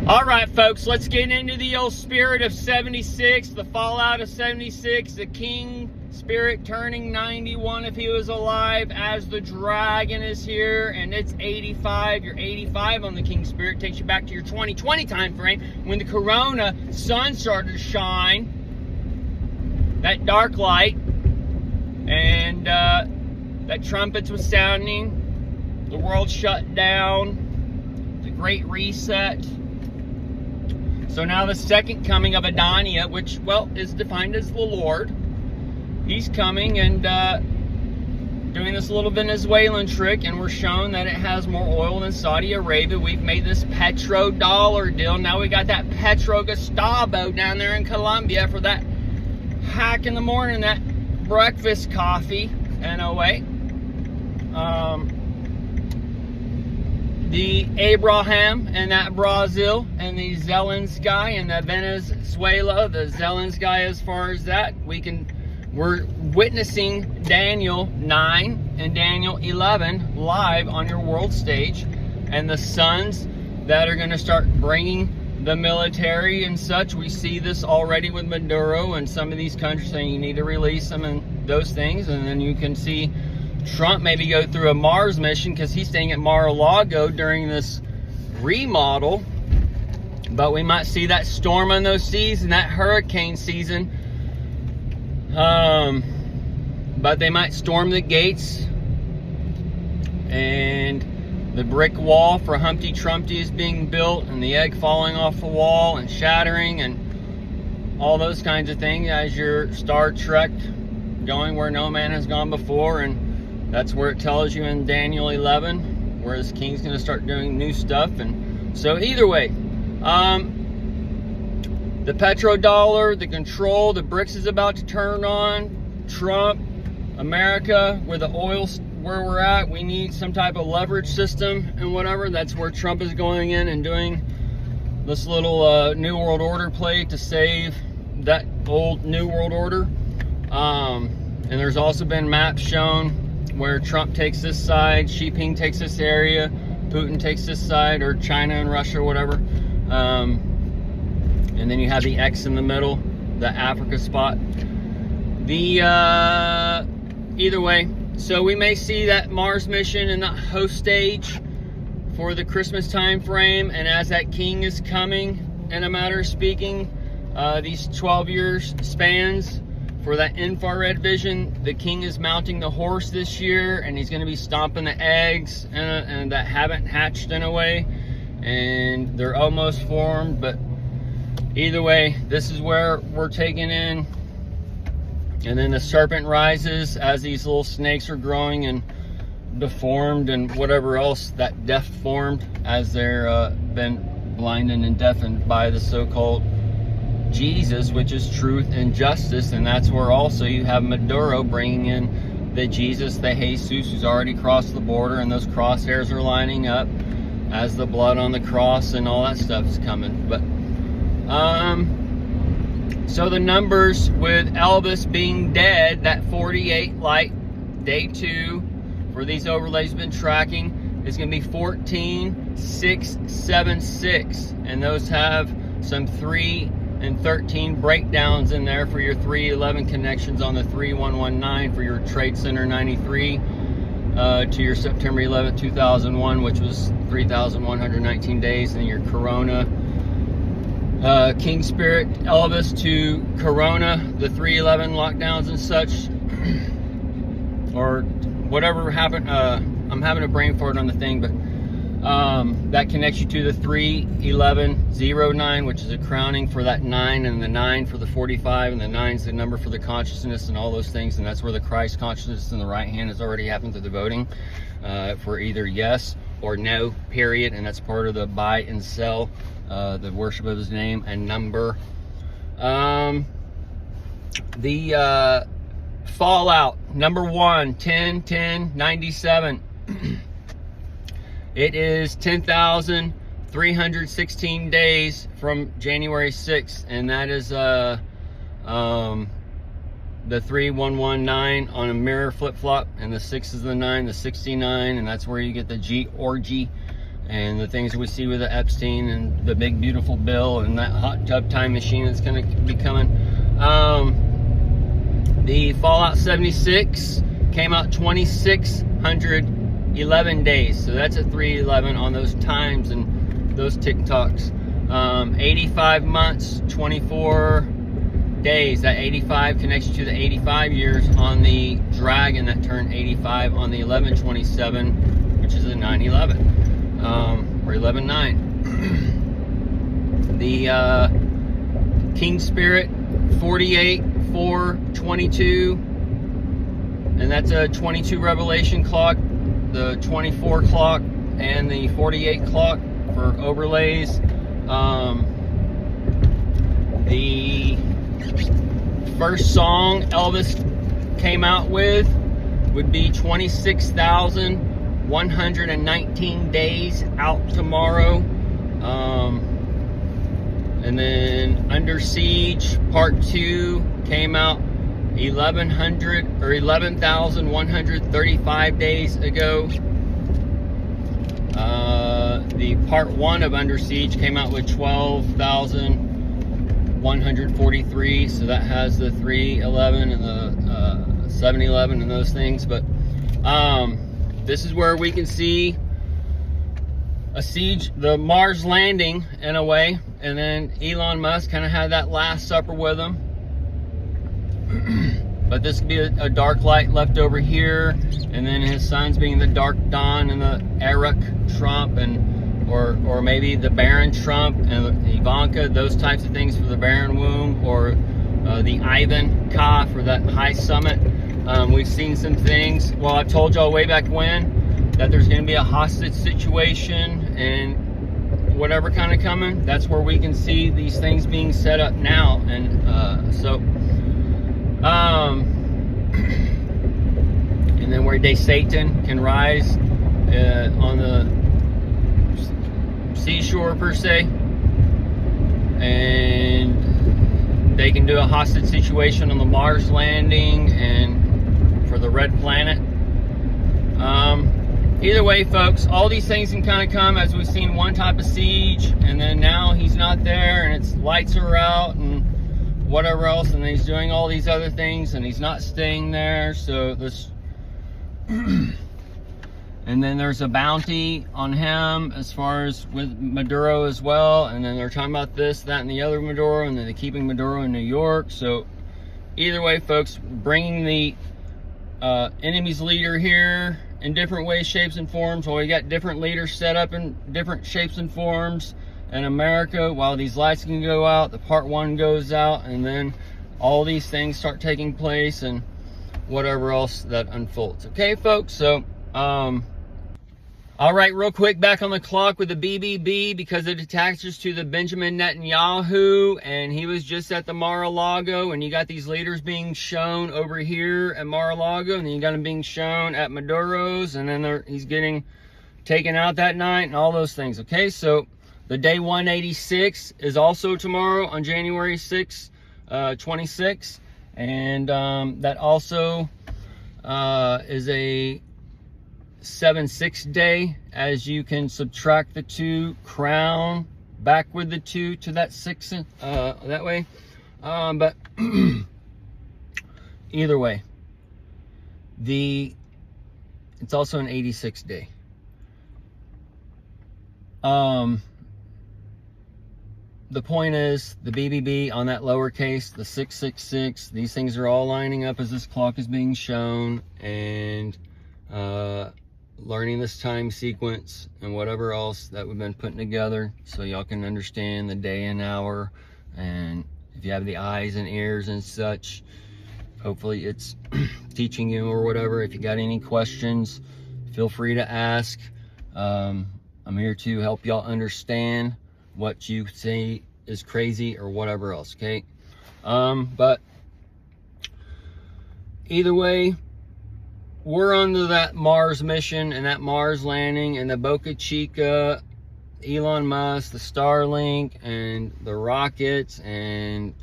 All right, folks, let's get into the old spirit of 76, the fallout of 76, the king spirit turning 91 if he was alive, as the dragon is here, and it's 85. You're 85 on the king spirit. Takes you back to your 2020 time frame when the corona sun started to shine, that dark light, and that trumpets was sounding, the world shut down, the great reset. So now the second coming of Adania, which, well, is defined as the Lord, he's coming and doing this little Venezuelan trick, and we're shown that it has more oil than Saudi Arabia. We've made this petrodollar deal. Now we got that Petro Gustavo down there in Colombia for that hack in the morning, that breakfast coffee, NOA. The Abraham and that Brazil and the Zelensky and the Venezuela, the Zelensky as far as that, we're witnessing Daniel 9 and Daniel 11 live on your world stage, and the sons that are going to start bringing the military and such. We see this already with Maduro and some of these countries saying you need to release them and those things, and then you can see Trump maybe go through a Mars mission because he's staying at Mar-a-Lago during this remodel. But we might see that storm on those seas and that hurricane season. But they might storm the gates, and the brick wall for Humpty Trumpty is being built, and the egg falling off the wall and shattering and all those kinds of things as your Star Trek going where no man has gone before. And that's where it tells you in Daniel 11, where this king's going to start doing new stuff. And so either way, the petrodollar, the control, the BRICS is about to turn on. Trump, America, where the oil's where we're at, we need some type of leverage system and whatever. That's where Trump is going in and doing this little New World Order play to save that old New World Order. And there's also been maps shown where Trump takes this side, Xi Jinping takes this area, Putin takes this side, or China and Russia, whatever. And then you have the X in the middle, the Africa spot. Either way, so we may see that Mars mission and that host stage for the Christmas time frame, and as that king is coming, in a matter of speaking, these 12 years spans, for that infrared vision, the king is mounting the horse this year, and he's going to be stomping the eggs and that haven't hatched in a way, and they're almost formed. But either way, this is where we're taking in. And then the serpent rises as these little snakes are growing and deformed and whatever else that deaf formed as they're been blinded and deafened by the so-called Jesus, which is truth and justice. And that's where also you have Maduro bringing in the Jesus, the Jesus, who's already crossed the border, and those crosshairs are lining up as the blood on the cross and all that stuff is coming. But so the numbers with Elvis being dead, that 48 light day 2 for these overlays been tracking is going to be 14676, and those have some 3 and 13 breakdowns in there for your 311 connections on the 3119 for your Trade Center 93 to your September 11th 2001, which was 3,119 days, and your Corona King Spirit Elvis to Corona, the 311 lockdowns and such, or whatever happened. I'm having a brain fart on the thing, but that connects you to the 31109, which is a crowning for that 9, and the 9 for the 45, and the 9 is the number for the consciousness and all those things. And that's where the Christ consciousness in the right hand has already happened to the voting for either yes or no, period. And that's part of the buy and sell, the worship of his name and number. The fallout, number 1, 10/10/97. It is 10,316 days from January 6th, and that is the 3119 on a mirror flip-flop, and the 6 is the 9, the 69, and that's where you get the G orgy and the things we see with the Epstein and the big beautiful bill and that hot tub time machine that's going to be coming. The Fallout 76 came out 2,611 days, so that's a 311 on those times and those TikToks. 85 months, 24 days. That 85 connects to the 85 years on the Dragon that turned 85 on the 11/27, which is a 9/11, or 11/9. The King Spirit 48/4/22, and that's a 22 Revelation clock, the 24 clock, and the 48 clock for overlays. The first song Elvis came out with would be 26,119 days out tomorrow. And then Under Siege Part 2 came out 11,135 days ago. The Part 1 of Under Siege came out with 12,143, so that has the 311 and the 711 and those things. But this is where we can see a siege, the Mars landing in a way, and then Elon Musk kind of had that Last Supper with him. But this could be a dark light left over here, and then his sons being the Dark Dawn and the Eric Trump, and or maybe the Baron Trump and Ivanka, those types of things for the Baron Womb, or the Ivan Ka for that high summit. We've seen some things. Well, I told y'all way back when that there's going to be a hostage situation and whatever kind of coming. That's where we can see these things being set up now, and and then where Satan can rise on the seashore per se, and they can do a hostage situation on the Mars landing and for the Red Planet. Either way, folks, all these things can kind of come as we've seen one type of siege, and then now he's not there, and its lights are out and whatever else, and he's doing all these other things, and he's not staying there. So this and then there's a bounty on him as far as with Maduro as well, and then they're talking about this, that, and the other Maduro, and then they're keeping Maduro in New York. So either way, folks, bringing the enemy's leader here in different ways, shapes, and forms. Well, we got different leaders set up in different shapes and forms in America. While these lights can go out, the Part 1 goes out, and then all these things start taking place and whatever else that unfolds. Okay, folks, so all right, real quick, back on the clock with the BBB, because it attaches to the Benjamin Netanyahu, and he was just at the Mar-a-Lago, and you got these leaders being shown over here at Mar-a-Lago, and then you got him being shown at Maduro's, and then he's getting taken out that night and all those things. Okay, so the day 186 is also tomorrow on January 6, 26, and that also is a 7/6 day, as you can subtract the 2, crown back with the 2 to that 6 that way. But either way, it's also an 86 day. The point is, the BBB on that lowercase, the 666, these things are all lining up as this clock is being shown, and learning this time sequence and whatever else that we've been putting together, so y'all can understand the day and hour. And if you have the eyes and ears and such, hopefully it's teaching you or whatever. If you got any questions, feel free to ask. I'm here to help y'all understand what you say is crazy or whatever else, okay? But either way, we're under that Mars mission and that Mars landing, and the Boca Chica, Elon Musk, the Starlink, and the rockets, and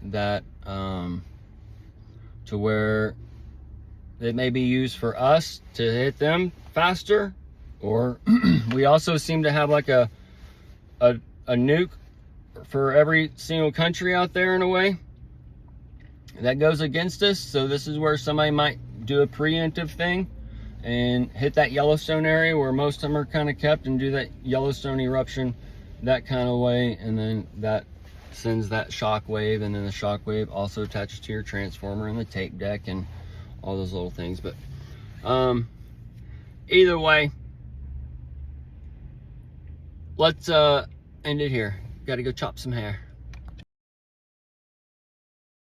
that to where it may be used for us to hit them faster, Or we also seem to have like a nuke for every single country out there in a way that goes against us. So this is where somebody might do a preemptive thing and hit that Yellowstone area where most of them are kind of kept, and do that Yellowstone eruption that kind of way, and then that sends that shock wave, and then the shock wave also attaches to your transformer and the tape deck and all those little things. But either way, let's end it here. Got to go chop some hair.